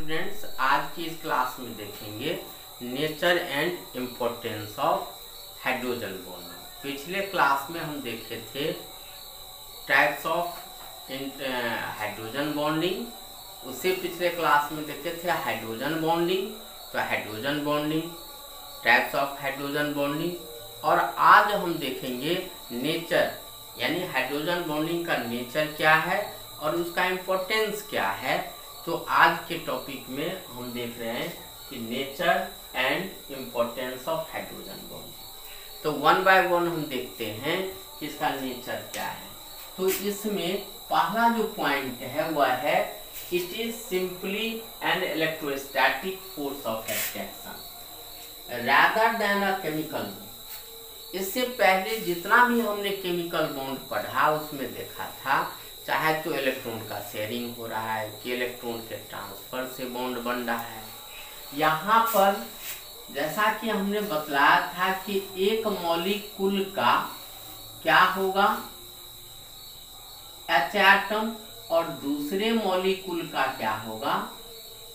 Students, आज की इस क्लास में देखेंगे nature and importance of hydrogen bonding. पिछले क्लास में हम देखे थे टाइप्स ऑफ हाइड्रोजन बॉन्डिंग, उससे पिछले क्लास में देखे थे हाइड्रोजन बॉन्डिंग। तो hydrogen bonding, types of hydrogen bonding, और आज हम देखेंगे नेचर यानी हाइड्रोजन बॉन्डिंग का नेचर क्या है और उसका इम्पोर्टेंस क्या है। तो आज के टॉपिक में हम देख रहे हैं कि nature and importance of hydrogen bonding. तो वन बाय वन हम देखते हैं कि इसका नेचर क्या है। तो इसमें पहला जो पॉइंट है वह है it is simply an electrostatic force of attraction rather than a chemical bond. इससे पहले जितना भी हमने केमिकल बॉन्ड पढ़ा उसमें देखा था चाहे तो इलेक्ट्रॉन का शेयरिंग हो रहा है कि इलेक्ट्रॉन के ट्रांसफर से बॉन्ड बन रहा है। यहाँ पर जैसा कि हमने बतलाया था कि एक मॉलिक्यूल का क्या होगा H एटम और दूसरे मॉलिक्यूल का क्या होगा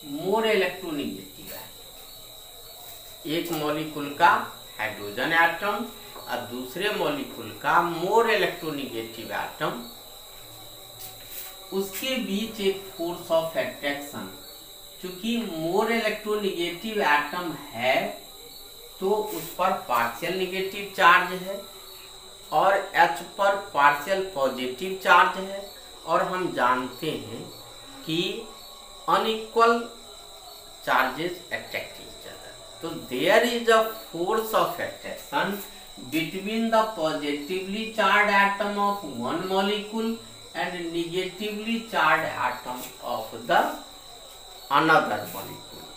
मोर इलेक्ट्रोनेगेटिव एटम। एक मॉलिक्यूल का हाइड्रोजन एटम और दूसरे मॉलिक्यूल का मोर इलेक्ट्रोनेगेटिव एटम, उसके बीच एक फोर्स ऑफ अट्रैक्शन। चूंकि मोर इलेक्ट्रोनेगेटिव एटम है तो उस पर पार्शियल नेगेटिव चार्ज है और H पर पार्शियल पॉजिटिव चार्ज है, और हम जानते हैं कि unequal charges attract each other. तो there is a force of attraction between the positively charged atom of one molecule and negatively charged atom of the another molecule.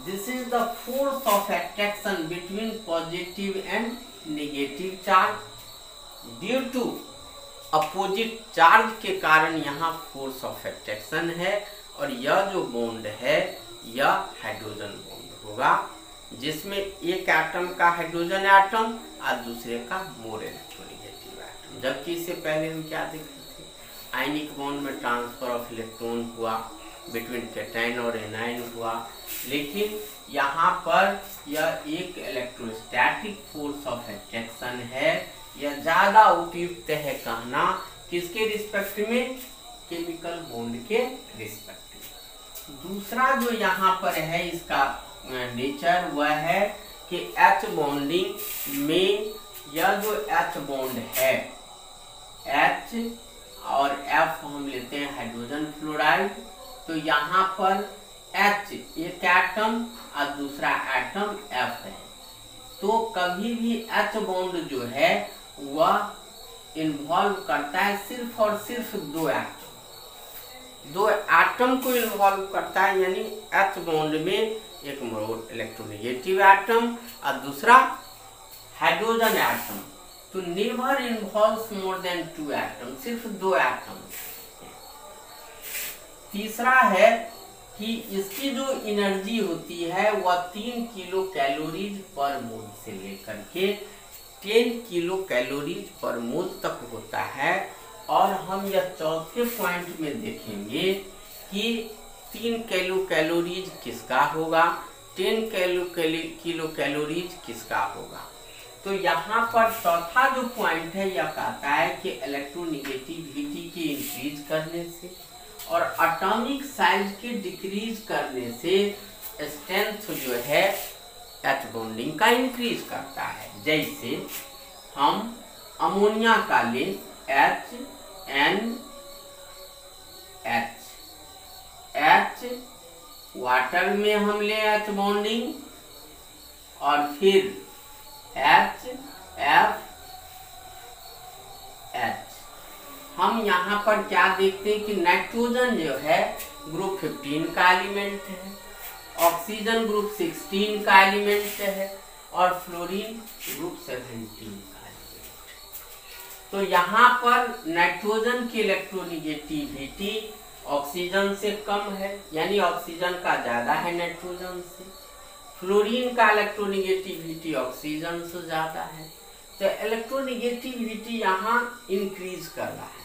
This is the force of attraction between positive and negative charge. Due to opposite charge के कारण यहाँ force of attraction है, और यह जो bond है यह hydrogen bond होगा जिसमें एक एटम का हाइड्रोजन एटम और दूसरे का मोर इलेक्ट्रोनेगेटिव एटम। जबकि इससे पहले हम क्या देखे थे आयनिक बॉन्ड में ट्रांसफर ऑफ इलेक्ट्रॉन हुआ बिटवीन कैटायन और एनायन हुआ, लेकिन यहाँ पर यह एक इलेक्ट्रोस्टैटिक फोर्स ऑफ अट्रैक्शन है। यह ज़्यादा उपयुक्त है कहना किसके रिस्पेक्ट में, केमिकल बॉन्ड के रिस्पेक्ट में। दूसरा जो यहाँ पर है इसका नेचर वह है कि H बॉन्डिंग में यह जो H बॉन्ड है H और F हम लेते हैं हाइड्रोजन फ्लोराइड, तो यहाँ पर H एक एटम और दूसरा एटम F है। तो कभी भी H बॉन्ड जो है वह इन्वॉल्व करता है सिर्फ और सिर्फ दो एटम को इन्वॉल्व करता है, यानी H बॉन्ड में एक मोर इलेक्ट्रोनेगेटिव एटम और दूसरा हाइड्रोजन एटम। तो never involves more than two atom, सिर्फ दो एटम। तीसरा है कि इसकी जो एनर्जी होती है वह 3 किलो कैलोरीज पर मोल से लेकर के 10 किलो कैलोरीज पर मोल तक होता है। और हम यह चौथे पॉइंट में देखेंगे कि 3 किलो कैलोरीज किसका होगा, 10 किलो कैलोरीज किसका होगा। तो यहाँ पर चौथा जो पॉइंट है यह कहता है कि इलेक्ट्रोनेगेटिविटी के इंक्रीज करने से और एटॉमिक साइज के डिक्रीज करने से स्ट्रेंथ जो है H बॉन्डिंग का इंक्रीज करता है। जैसे हम अमोनिया का ले H वाटर में हम ले H बॉन्डिंग और फिर HF H। हम यहाँ पर क्या देखते हैं कि नाइट्रोजन जो है ग्रुप 15 का एलिमेंट है, ऑक्सीजन ग्रुप 16 का एलिमेंट है और फ्लोरीन ग्रुप 17 का एलिमेंट है। तो यहाँ पर नाइट्रोजन की इलेक्ट्रोनेगेटिविटी ऑक्सीजन से कम है, यानी ऑक्सीजन का ज्यादा है नाइट्रोजन से। फ्लोरीन का इलेक्ट्रोनेगेटिविटी ऑक्सीजन से ज्यादा है, तो इलेक्ट्रोनेगेटिविटी यहाँ इंक्रीज कर रहा है,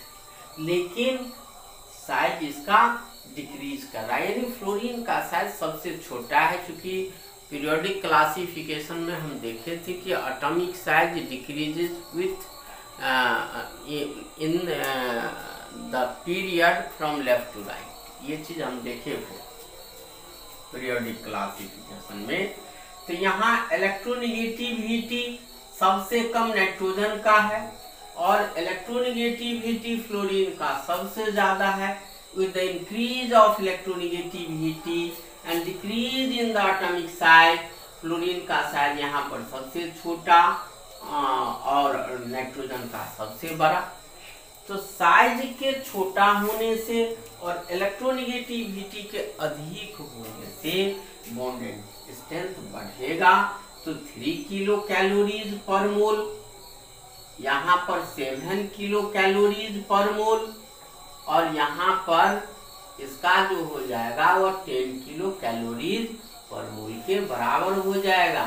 लेकिन साइज इसका डिक्रीज कर रहा है, यानी फ्लोरीन का साइज सबसे छोटा है। क्योंकि पीरियोडिक क्लासिफिकेशन में हम देखे थे कि atomic size decreases within the period from left to right, ये चीज हम देखे थे पीरियोडिक क्लासिफिकेशन में। तो यहाँ इलेक्ट्रोनिगेटिविटी सबसे कम नाइट्रोजन का है और इलेक्ट्रोनिगेटिविटी फ्लोरीन का सबसे ज्यादा है। with the increase of electronegativity and decrease in the atomic size, fluorine का साइज यहाँ पर सबसे छोटा और नाइट्रोजन का सबसे बड़ा। तो साइज के छोटा होने से और इलेक्ट्रोनेगेटिविटी के अधिक होने से बॉन्ड स्ट्रेंथ बढ़ेगा। तो 3 किलो कैलोरीज पर मोल, यहाँ पर 7 किलो कैलोरीज पर मोल, और यहाँ पर इसका जो हो जाएगा वो 10 किलो कैलोरीज पर मोल के बराबर हो जाएगा।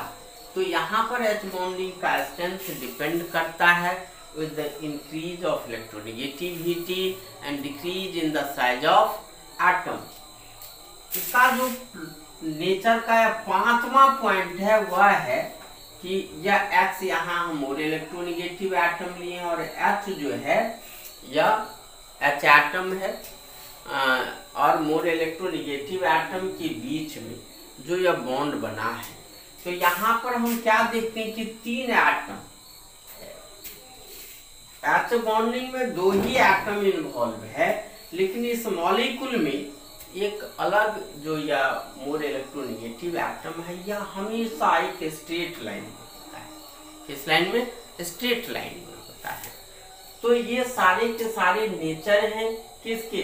तो यहाँ पर H बॉन्डिंग का स्ट्रेंथ डिपेंड करता है with the increase of electronegativity and decrease in the size of atom. इसका जो नेचर का 5वां पॉइंट है वह है कि यह X, यहाँ हम मोर इलेक्ट्रोनेगेटिव एटम लिए और H जो है यह H एटम है और मोर इलेक्ट्रोनेगेटिव एटम के बीच में जो यह बॉन्ड बना है। तो यहाँ पर हम क्या देखते हैं कि 3 एटम, H बॉन्डिंग में 2 ही एटम इन्वॉल्व है, लेकिन इस मॉलिक्यूल में एक अलग जो यह मोर इलेक्ट्रोनेगेटिव एटम है यह हमेशा एक स्ट्रेट लाइन में होता है। किस लाइन में? स्ट्रेट लाइन में होता है। तो ये सारे के सारे नेचर हैं किसके?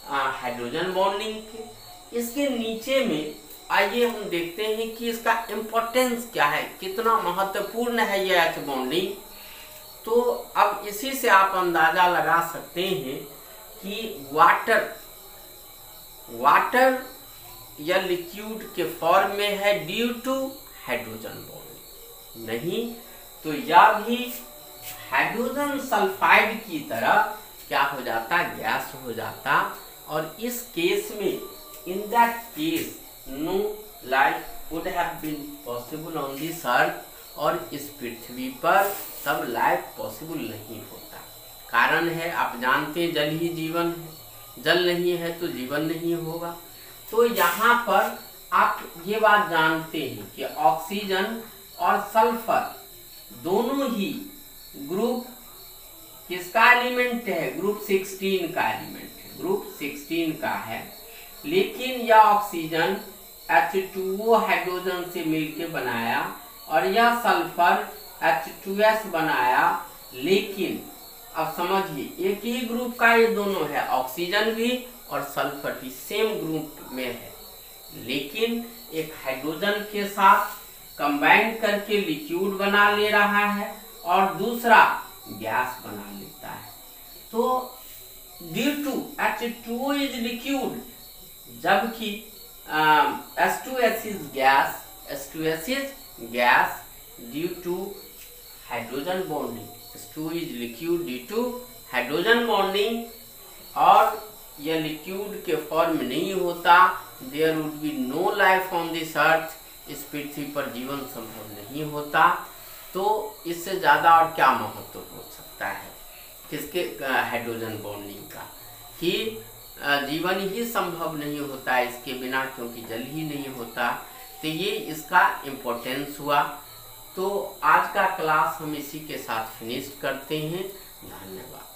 हाइड्रोजन बॉन्डिंग के। इसके नीचे में आइए हम देखते हैं कि इसका इम्पोर्टेंस क्या है, कितना महत्वपूर्ण है यह H बॉन्डिंग। तो अब इसी से आप अंदाजा लगा सकते हैं कि वाटर या लिक्विड के फॉर्म में है ड्यू टू हाइड्रोजन बॉन्डिंग, नहीं तो यह भी हाइड्रोजन सल्फाइड की तरह क्या हो जाता? गैस हो जाता। और इस केस में, in that case, no life would have been possible on this earth, और इस पृथ्वी पर तब लाइफ पॉसिबल नहीं होता। कारण है, आप जानते हैं, जल ही जीवन है, जल नहीं है तो जीवन नहीं होगा। तो यहाँ पर आप ये बात जानते हैं कि ऑक्सीजन और सल्फर दोनों ही ग्रुप किसका एलिमेंट है? ग्रुप 16 का एलिमेंट है, ग्रुप 16 का है। लेकिन यह ऑक्सीजन H2O हाइड्रोजन से मिलकर बनाया और यह सल्फर H2S बनाया। लेकिन अब समझिए, एक ही ग्रुप का ये दोनों है, ऑक्सीजन भी और सल्फर भी सेम ग्रुप में है, लेकिन एक हाइड्रोजन के साथ कंबाइन करके लिक्विड बना ले रहा है और दूसरा गैस बना लेता है। तो due to H2O is liquid, जबकि H2S is gas, H2S is gas due to hydrogen bonding. H2 is liquid due to hydrogen bonding, और यह लिक्विड के फॉर्म नहीं होता, there would be no life on this earth, इस पृथ्वी पर जीवन संभव नहीं होता। तो इससे ज्यादा और क्या महत्व हो सकता है किसके? हाइड्रोजन बॉन्डिंग का, कि जीवन ही संभव नहीं होता इसके बिना, क्योंकि जल ही नहीं होता। तो ये इसका इम्पोर्टेंस हुआ। तो आज का क्लास हम इसी के साथ फिनिश करते हैं। धन्यवाद।